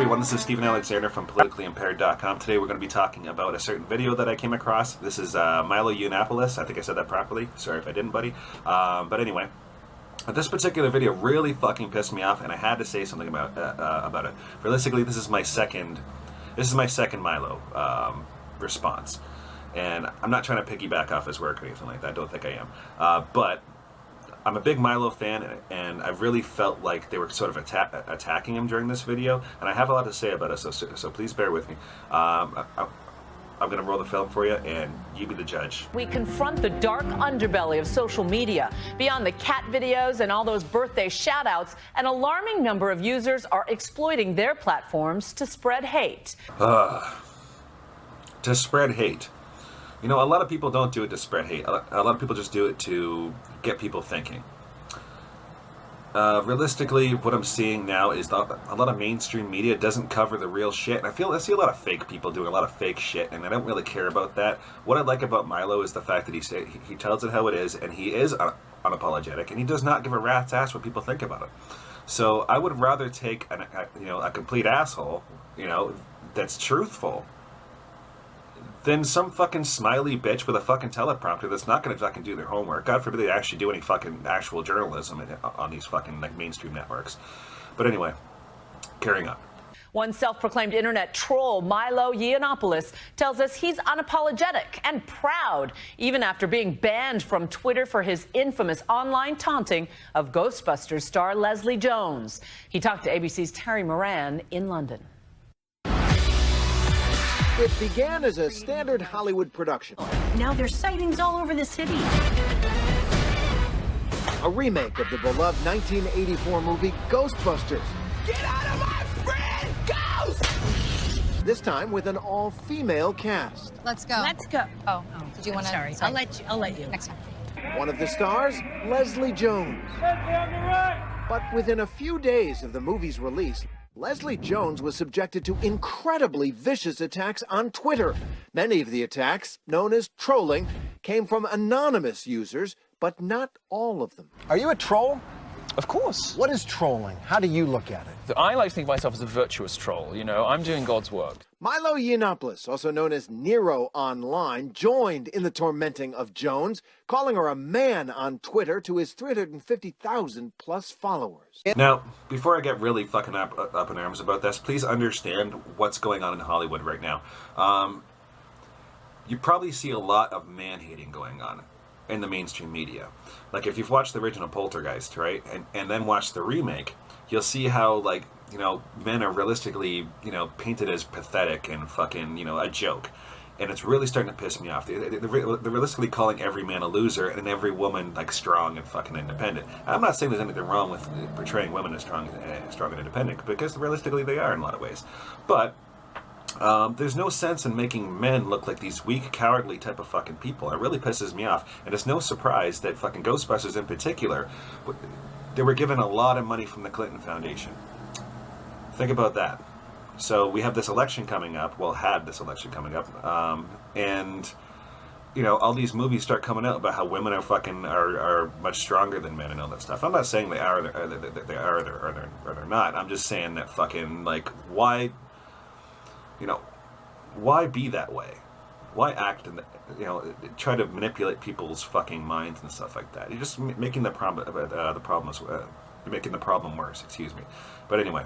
everyone, this is Stephen Alexander from politicallyimpaired.com. Today we're going to be talking about a certain video that I came across. This is Milo Yiannopoulos. I think I said that properly. Sorry if I didn't, buddy. But anyway, this particular video really fucking pissed me off, and I had to say something about it. Realistically, this is my second Milo response, and I'm not trying to piggyback off his work or anything like that. I don't think I am, but I'm a big Milo fan, and I really felt like they were sort of attacking him during this video, and I have a lot to say about it, so please bear with me. I'm going to roll the film for you, and you be the judge. We confront the dark underbelly of social media. Beyond the cat videos and all those birthday shout-outs, an alarming number of users are exploiting their platforms to spread hate. To spread hate. You know, a lot of people don't do it to spread hate. A lot of people just do it to get people thinking. Realistically, what I'm seeing now is a lot of mainstream media doesn't cover the real shit. And I see a lot of fake people doing a lot of fake shit, and I don't really care about that. What I like about Milo is the fact that he tells it how it is, and he is unapologetic, and he does not give a rat's ass what people think about it. So I would rather take a complete asshole, that's truthful, than some fucking smiley bitch with a fucking teleprompter that's not going to fucking do their homework. God forbid they actually do any fucking actual journalism on these fucking mainstream networks. But anyway, carrying on. One self-proclaimed internet troll, Milo Yiannopoulos, tells us he's unapologetic and proud, even after being banned from Twitter for his infamous online taunting of Ghostbusters star Leslie Jones. He talked to ABC's Terry Moran in London. It began as a standard Hollywood production. Now there's sightings all over the city. A remake of the beloved 1984 movie Ghostbusters. Get out of my friend, Ghost! This time with an all-female cast. Let's go. Let's go. Oh, did you want to? Sorry. I'll let you. Next time. One of the stars, Leslie Jones. But within a few days of the movie's release, Leslie Jones was subjected to incredibly vicious attacks on Twitter. Many of the attacks, known as trolling, came from anonymous users, but not all of them. Are you a troll? Of course. What is trolling? How do you look at it? I like to think of myself as a virtuous troll. I'm doing God's work. Milo Yiannopoulos, also known as Nero online, joined in the tormenting of Jones, calling her a man on Twitter to his 350,000 plus followers. Now, before I get really fucking up in arms about this, please understand what's going on in Hollywood right now. You probably see a lot of man-hating going on in the mainstream media. Like, if you've watched the original Poltergeist, right, and then watched the remake, you'll see how, men are realistically, painted as pathetic and fucking, a joke. And it's really starting to piss me off. They're realistically calling every man a loser and every woman, strong and fucking independent. I'm not saying there's anything wrong with portraying women as strong and independent, because realistically they are in a lot of ways. But there's no sense in making men look like these weak, cowardly type of fucking people. It really pisses me off. And it's no surprise that fucking Ghostbusters in particular, they were given a lot of money from the Clinton Foundation. Think about that. So we have this election coming up, had this election coming up, and, all these movies start coming out about how women are much stronger than men and all that stuff. I'm not saying they are or they're not. I'm just saying that fucking, why... why be that way? Why act and try to manipulate people's fucking minds and stuff like that? You're just making the problem making the problem worse. Excuse me. But anyway,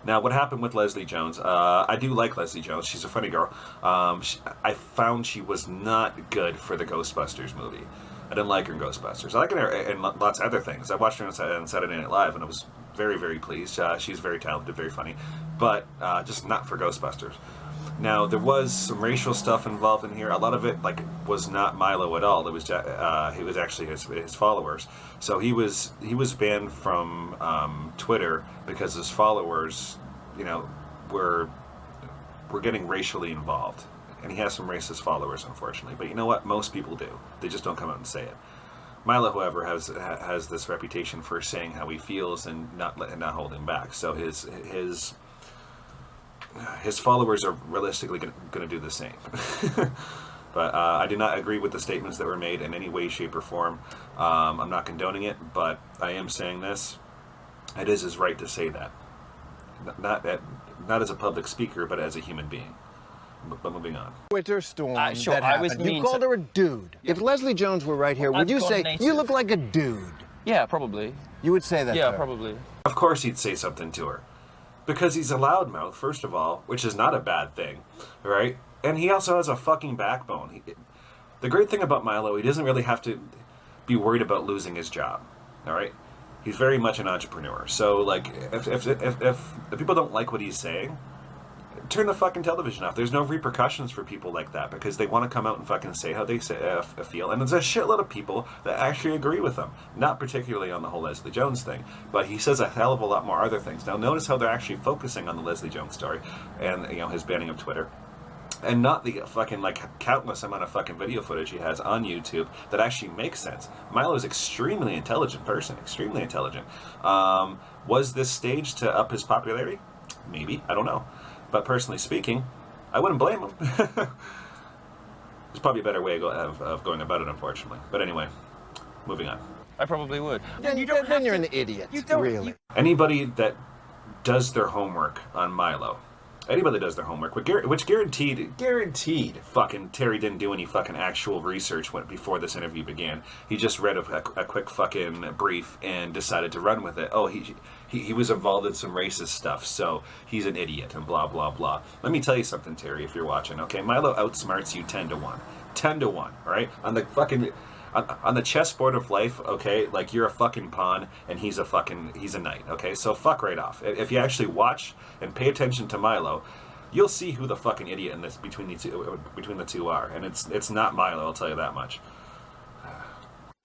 now what happened with Leslie Jones? I do like Leslie Jones. She's a funny girl. I found she was not good for the Ghostbusters movie. I didn't like her in Ghostbusters. I like her in lots of other things. I watched her on Saturday Night Live, and I was very, very pleased. She's very talented, very funny, but just not for Ghostbusters. Now, there was some racial stuff involved in here. A lot of it, was not Milo at all. It was actually his followers. So he was banned from Twitter because his followers, were getting racially involved. And he has some racist followers, unfortunately. But you know what? Most people do. They just don't come out and say it. Milo, however, has this reputation for saying how he feels and not holding back. So his followers are realistically going to do the same. But I do not agree with the statements that were made in any way, shape, or form. I'm not condoning it, but I am saying this. It is his right to say that. not as a public speaker, but as a human being. But moving on. Twitter storm Sure, that I was happened. You mean called to- her a dude. If Leslie Jones were right here, would I've you gone say, native. you look like a dude? Yeah, probably. You would say that Yeah, to her. probably. Of course he'd say something to her. Because he's a loudmouth, first of all, which is not a bad thing, right? And he also has a fucking backbone. The great thing about Milo, he doesn't really have to be worried about losing his job, all right? He's very much an entrepreneur. So, like, if people don't like what he's saying, turn the fucking television off. There's no repercussions for people like that because they want to come out and fucking say how they feel. And there's a shitload of people that actually agree with him. Not particularly on the whole Leslie Jones thing, but he says a hell of a lot more other things. Now, notice how they're actually focusing on the Leslie Jones story and, you know, his banning of Twitter. And not the fucking, like, countless amount of fucking video footage he has on YouTube that actually makes sense. Milo's extremely intelligent person. Extremely intelligent. Was this staged to up his popularity? Maybe. I don't know. But personally speaking, I wouldn't blame him. There's probably a better way of going about it, unfortunately. But anyway, moving on. I probably would. Then you're an idiot, really. Anybody that does their homework on Milo, anybody that does their homework, which guaranteed fucking Terry didn't do any fucking actual research before this interview began. He just read a quick fucking brief and decided to run with it. Oh, he was involved in some racist stuff, so he's an idiot and blah, blah, blah. Let me tell you something, Terry, if you're watching, okay? Milo outsmarts you 10 to 1. 10 to 1, all right? On the fucking... On the chessboard of life, okay, like you're a fucking pawn and he's a knight, okay? So fuck right off. If you actually watch and pay attention to Milo, you'll see who the fucking idiot in this between the two are, and it's not Milo, I'll tell you that much.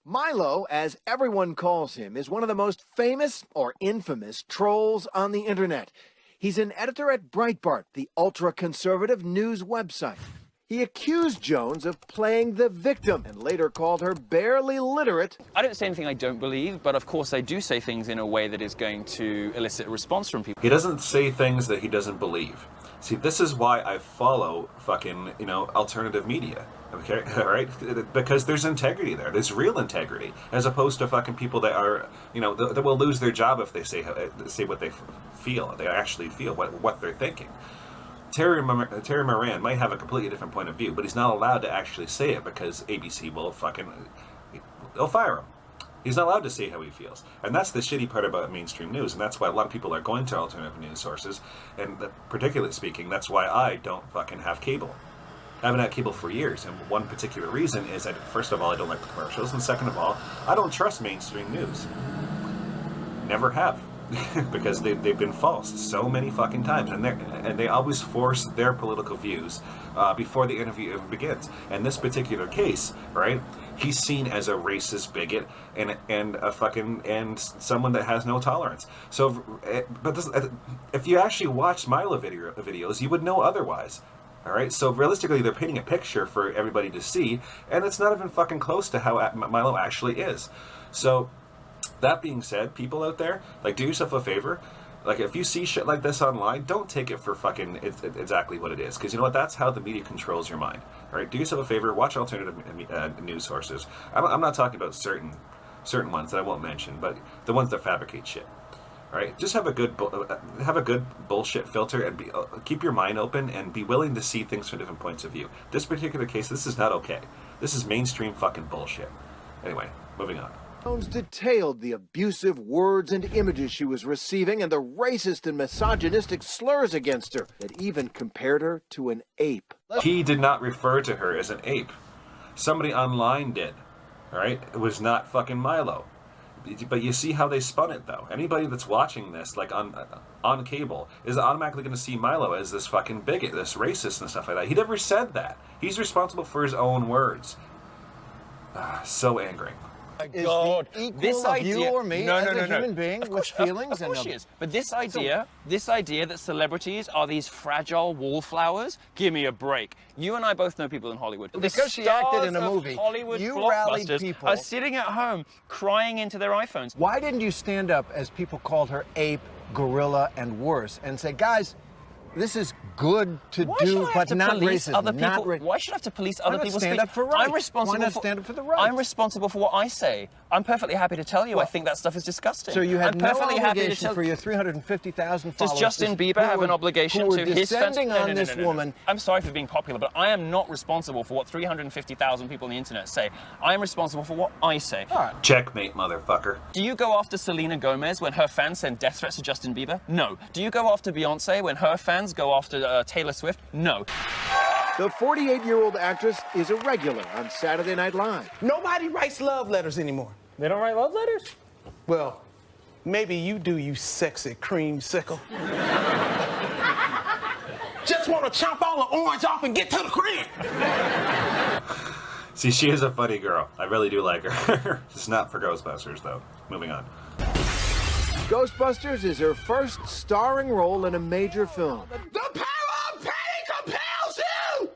Milo, as everyone calls him, is one of the most famous or infamous trolls on the internet. He's an editor at Breitbart, the ultra-conservative news website. He accused Jones of playing the victim and later called her barely literate. I don't say anything I don't believe, but of course I do say things in a way that is going to elicit a response from people. He doesn't say things that he doesn't believe. See, this is why I follow fucking, alternative media. Okay, all right? Because there's integrity there. There's real integrity, as opposed to fucking people that are, that will lose their job if they say what they feel. They actually feel what they're thinking. Terry Moran might have a completely different point of view, but he's not allowed to actually say it because ABC will they'll fire him. He's not allowed to say how he feels. And that's the shitty part about mainstream news, and that's why a lot of people are going to alternative news sources, and particularly speaking, that's why I don't fucking have cable. I haven't had cable for years, and one particular reason is that, first of all, I don't like the commercials, and second of all, I don't trust mainstream news. Never have. Because they've been false so many fucking times, and they always force their political views before the interview even begins. In this particular case, right, he's seen as a racist bigot and someone that has no tolerance. So, if you actually watch Milo videos, you would know otherwise. All right, so realistically, they're painting a picture for everybody to see, and it's not even fucking close to how Milo actually is. So. That being said, people out there, like, do yourself a favor. Like, if you see shit like this online, don't take it for fucking exactly what it is. Because you know what? That's how the media controls your mind. All right? Do yourself a favor. Watch alternative news sources. I'm not talking about certain ones that I won't mention, but the ones that fabricate shit. All right? Just have a good bullshit filter and keep your mind open and be willing to see things from different points of view. This particular case, this is not okay. This is mainstream fucking bullshit. Anyway, moving on. Jones detailed the abusive words and images she was receiving and the racist and misogynistic slurs against her that even compared her to an ape. He did not refer to her as an ape. Somebody online did. All right? It was not fucking Milo. But you see how they spun it, though. Anybody that's watching this, like, on cable, is automatically going to see Milo as this fucking bigot, this racist and stuff like that. He never said that. He's responsible for his own words. So angering. Is God, the equal this of idea, you or me as a human being with feelings? Of course she is. But this idea that celebrities are these fragile wallflowers, give me a break. You and I both know people in Hollywood. Because she acted in a Stars of movie, Hollywood you rallied blockbusters people. are sitting at home crying into their iPhones. Why didn't you stand up as people called her ape, gorilla, and worse, and say, guys, This is good to Why should do, I have but to not police racism. other people? Not Why should I have to police other not people's stand speech? up for rights? I'm responsible. Why not for, stand up for the rights? I'm responsible for what I say. I'm perfectly happy to tell you I think that stuff is disgusting. So you had I'm no perfectly happy to obligation tell for your 350,000 followers. Does Justin Bieber have an obligation who to were his fans? descending on this woman? I'm sorry for being popular, but I am not responsible for what 350,000 people on the internet say. I am responsible for what I say. All right. Checkmate, motherfucker. Do you go after Selena Gomez when her fans send death threats to Justin Bieber? No. Do you go after Beyonce when her fans go after Taylor Swift? No. The 48-year-old actress is a regular on Saturday Night Live. Nobody writes love letters anymore. They don't write love letters? Well, maybe you do, you sexy creamsicle. Just want to chop all the orange off and get to the crib. See, she is a funny girl. I really do like her. Just not for Ghostbusters, though. Moving on. Ghostbusters is her first starring role in a major film. The power of pain compels you!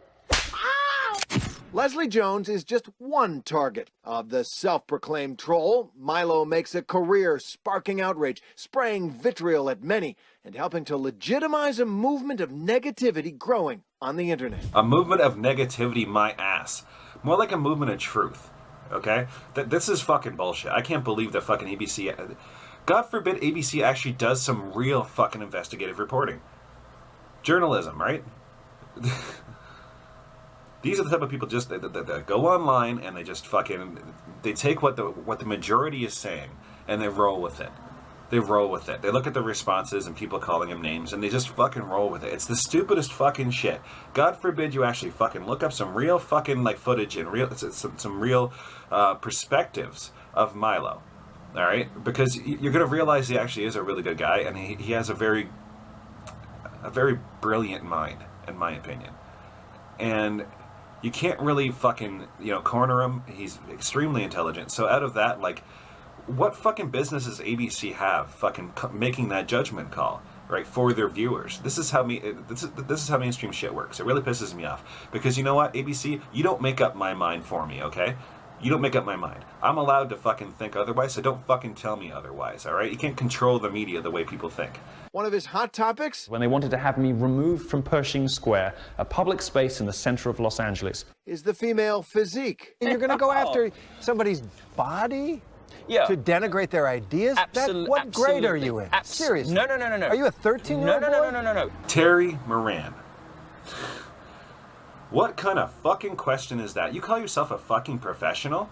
Leslie Jones is just one target of the self-proclaimed troll. Milo makes a career sparking outrage, spraying vitriol at many, and helping to legitimize a movement of negativity growing on the internet. A movement of negativity, my ass. More like a movement of truth, okay? This is fucking bullshit. I can't believe that fucking ABC... God forbid ABC actually does some real fucking investigative reporting. Journalism, right? These are the type of people just that go online and they just fucking... They take what the majority is saying and they roll with it. They roll with it. They look at the responses and people calling them names and they just fucking roll with it. It's the stupidest fucking shit. God forbid you actually fucking look up some real fucking like footage and real some real perspectives of Milo. All right? Because you're going to realize he actually is a really good guy and he has a very brilliant mind, in my opinion. And you can't really fucking, corner him. He's extremely intelligent. So out of that, like, what fucking business does ABC have fucking making that judgment call, right, for their viewers? This is how this is how mainstream shit works. It really pisses me off because you know what, ABC, you don't make up my mind for me, okay? You don't make up my mind. I'm allowed to fucking think otherwise, so don't fucking tell me otherwise, all right? You can't control the media the way people think. One of his hot topics? When they wanted to have me removed from Pershing Square, a public space in the center of Los Angeles. Is the female physique. And you're going to go after somebody's body? Yeah. To denigrate their ideas? What grade are you in? Seriously? No. Are you a 13-year-old boy? No. Terry Moran. What kind of fucking question is that? You call yourself a fucking professional?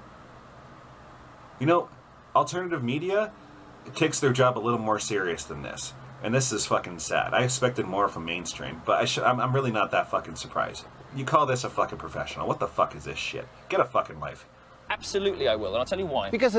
Alternative media takes their job a little more serious than this. And this is fucking sad. I expected more from mainstream, but I'm really not that fucking surprised. You call this a fucking professional. What the fuck is this shit? Get a fucking life. Absolutely, I will, and I'll tell you why. Because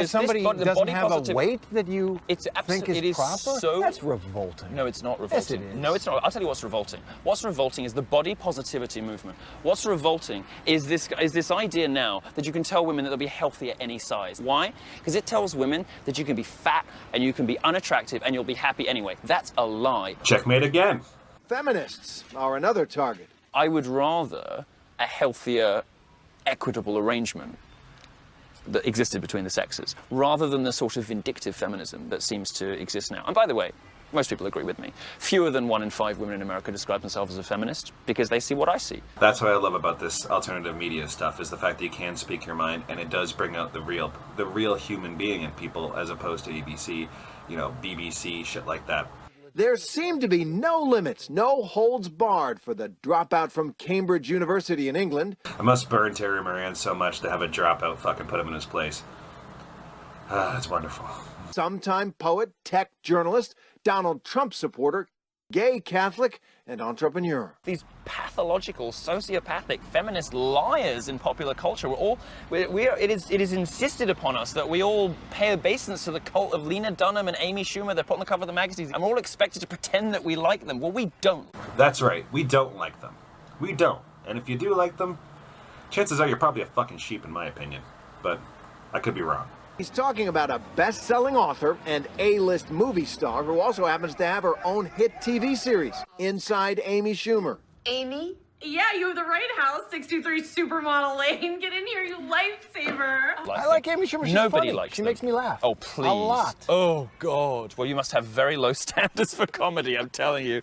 somebody doesn't have a weight that you think is proper? So... That's revolting. No, it's not revolting. Yes, it is. No, it's not. I'll tell you what's revolting. What's revolting is the body positivity movement. What's revolting is this idea now that you can tell women that they'll be healthy at any size. Why? Because it tells women that you can be fat and you can be unattractive and you'll be happy anyway. That's a lie. Checkmate again. Feminists are another target. I would rather a healthier, equitable arrangement that existed between the sexes, rather than the sort of vindictive feminism that seems to exist now. And by the way, most people agree with me. Fewer than 1 in 5 women in America describe themselves as a feminist because they see what I see. That's what I love about this alternative media stuff, is the fact that you can speak your mind and it does bring out the real human being in people, as opposed to ABC, BBC, shit like that. There seem to be no limits, no holds barred for the dropout from Cambridge University in England. I must burn Terry Moran so much to have a dropout fucking put him in his place. It's wonderful. Sometime poet, tech journalist, Donald Trump supporter, gay Catholic, and entrepreneur. These pathological, sociopathic, feminist liars in popular culture. It is insisted upon us that we all pay obeisance to the cult of Lena Dunham and Amy Schumer. They're put on the cover of the magazines, and we're all expected to pretend that we like them. Well, we don't. That's right. We don't like them. We don't. And if you do like them, chances are you're probably a fucking sheep, in my opinion. But I could be wrong. He's talking about a best-selling author and A-list movie star who also happens to have her own hit TV series, Inside Amy Schumer. Amy? Yeah, you have the right house, 623 Supermodel Lane. Get in here, you lifesaver. I like Amy Schumer. She's Nobody funny. likes She them. makes me laugh. Oh, please. A lot. Oh, God. Well, you must have very low standards for comedy, I'm telling you.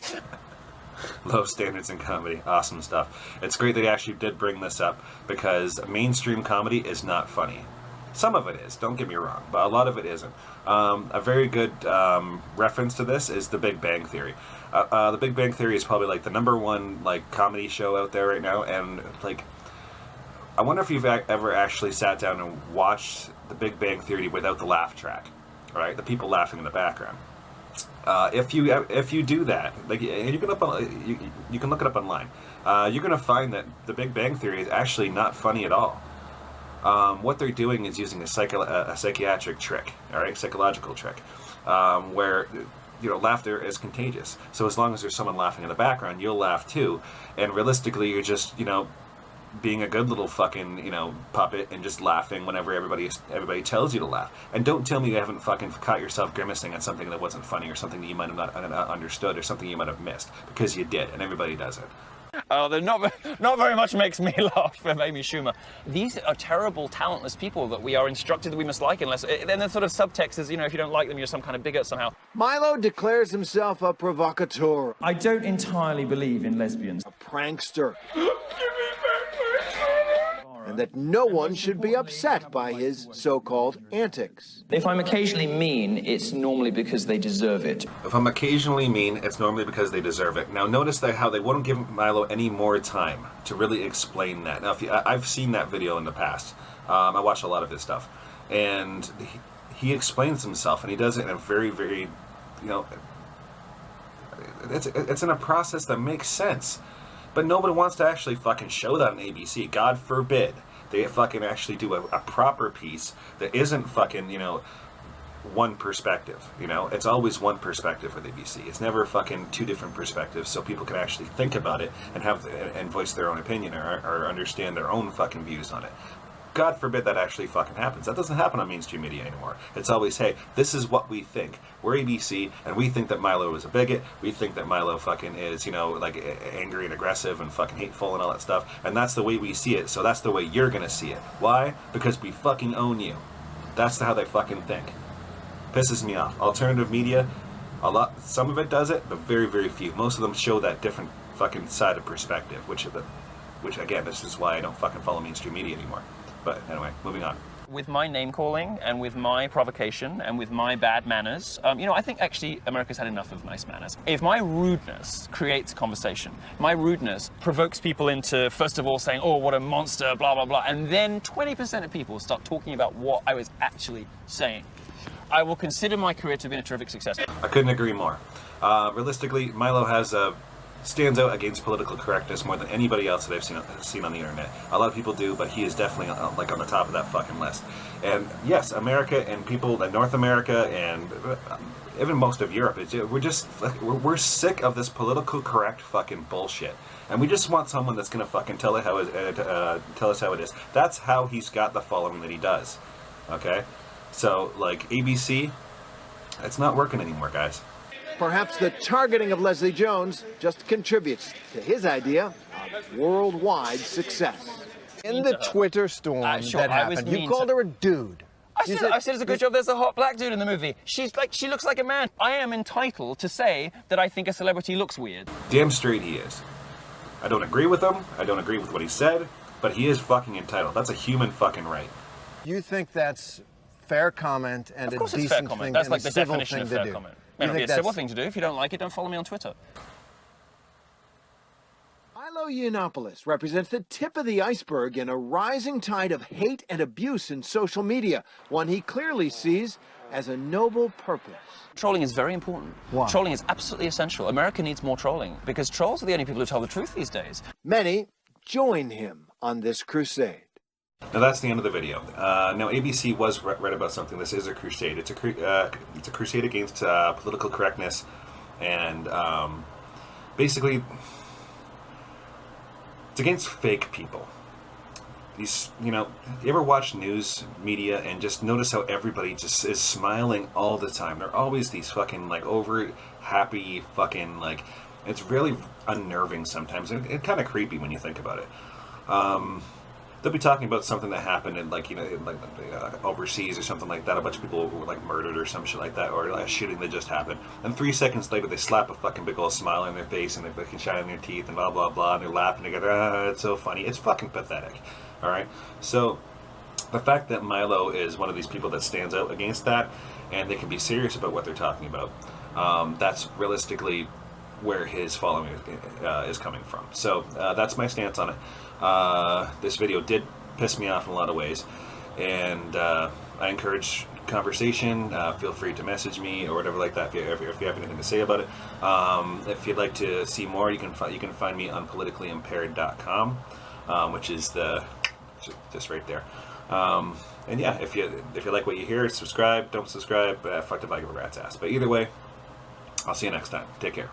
Low standards in comedy. Awesome stuff. It's great that he actually did bring this up, because mainstream comedy is not funny. Some of it is, don't get me wrong, but a lot of it isn't. A very good reference to this is The Big Bang Theory. The Big Bang Theory is probably like the #1 like comedy show out there right now, and like, I wonder if you've ever actually sat down and watched The Big Bang Theory without the laugh track, right? The people laughing in the background. If you do that, like, and you can look it up online, you're gonna find that The Big Bang Theory is actually not funny at all. What they're doing is using a psychiatric trick, all right, psychological trick, where, you know, laughter is contagious. So as long as there's someone laughing in the background, you'll laugh too. And realistically, you're just, you know, being a good little fucking, you know, puppet and just laughing whenever everybody tells you to laugh. And don't tell me you haven't fucking caught yourself grimacing at something that wasn't funny, or something that you might have not understood, or something you might have missed, because you did, and everybody does it. Oh, they're not very much makes me laugh from Amy Schumer. These are terrible, talentless people that we are instructed that we must like, unless... Then the sort of subtext is, you know, if you don't like them, you're some kind of bigot somehow. Milo declares himself a provocateur. I don't entirely believe in lesbians. A prankster. And that no one should be upset by his so-called antics. If I'm occasionally mean, it's normally because they deserve it. If I'm occasionally mean, it's normally because they deserve it. Now, notice that how they wouldn't give Milo any more time to really explain that. Now, I've seen that video in the past. I watched a lot of his stuff. And he explains himself, and he does it in a very, very, you know, it's in a process that makes sense. But nobody wants to actually fucking show that on ABC. God forbid they fucking actually do a proper piece that isn't fucking, you know, one perspective. You know, it's always one perspective with ABC. It's never fucking two different perspectives, so people can actually think about it and voice their own opinion, or understand their own fucking views on it. God forbid that actually fucking happens. That doesn't happen on mainstream media anymore. It's always, hey, this is what we think. We're ABC, and we think that Milo is a bigot. We think that Milo fucking is, you know, like, angry and aggressive and fucking hateful and all that stuff. And that's the way we see it, so that's the way you're gonna see it. Why? Because we fucking own you. That's how they fucking think. Pisses me off. Alternative media, some of it does it, but very, very few. Most of them show that different fucking side of perspective, which again, this is why I don't fucking follow mainstream media anymore. But anyway, moving on. With my name-calling, and with my provocation, and with my bad manners, you know, I think actually America's had enough of nice manners. If my rudeness creates conversation, my rudeness provokes people into, first of all, saying, oh, what a monster, blah, blah, blah, and then 20% of people start talking about what I was actually saying, I will consider my career to have been a terrific success. I couldn't agree more. Realistically, Milo stands out against political correctness more than anybody else that I've seen on the internet. A lot of people do, but he is definitely like on the top of that fucking list. And yes, America and people in North America and even most of Europe, we're sick of this political correct fucking bullshit. And we just want someone that's gonna fucking tell us how it is. That's how he's got the following that he does. Okay, so like ABC, it's not working anymore, guys. Perhaps the targeting of Leslie Jones just contributes to his idea of worldwide success. In the Twitter storm that happened, you called her a dude. I said it's a good job there's a hot black dude in the movie. She looks like a man. I am entitled to say that I think a celebrity looks weird. Damn straight he is. I don't agree with him. I don't agree with what he said, but he is fucking entitled. That's a human fucking right. You think that's fair comment and a decent fair comment. thing, That's and like a the civil definition thing of to fair do? comment. It'll be a civil thing to do. If you don't like it, don't follow me on Twitter. Milo Yiannopoulos represents the tip of the iceberg in a rising tide of hate and abuse in social media, one he clearly sees as a noble purpose. Trolling is very important. Why? Trolling is absolutely essential. America needs more trolling, because trolls are the only people who tell the truth these days. Many join him on this crusade. Now that's the end of the video. Now ABC was right about something. This is a crusade. It's a crusade against political correctness, and basically it's against fake people. These, you know, you ever watch news media and just notice how everybody just is smiling all the time? They're always these fucking like over happy fucking like. It's really unnerving sometimes. It's kind of creepy when you think about it. they'll be talking about something that happened in overseas or something like that. A bunch of people were like murdered or some shit like that, or a shooting that just happened. And 3 seconds later, they slap a fucking big old smile on their face and they're fucking shining their teeth and blah blah blah, and they're laughing. They go, it's so funny. It's fucking pathetic. All right. So the fact that Milo is one of these people that stands out against that, and they can be serious about what they're talking about, that's realistically where his following is coming from. So that's my stance on it. This video did piss me off in a lot of ways, and I encourage conversation. Feel free to message me or whatever like that if you have anything to say about it. If you'd like to see more, you can find me on politicallyimpaired.com, which is just right there. And yeah, if you like what you hear, subscribe. Don't subscribe. Fuck the bag of a rat's ass. But either way, I'll see you next time. Take care.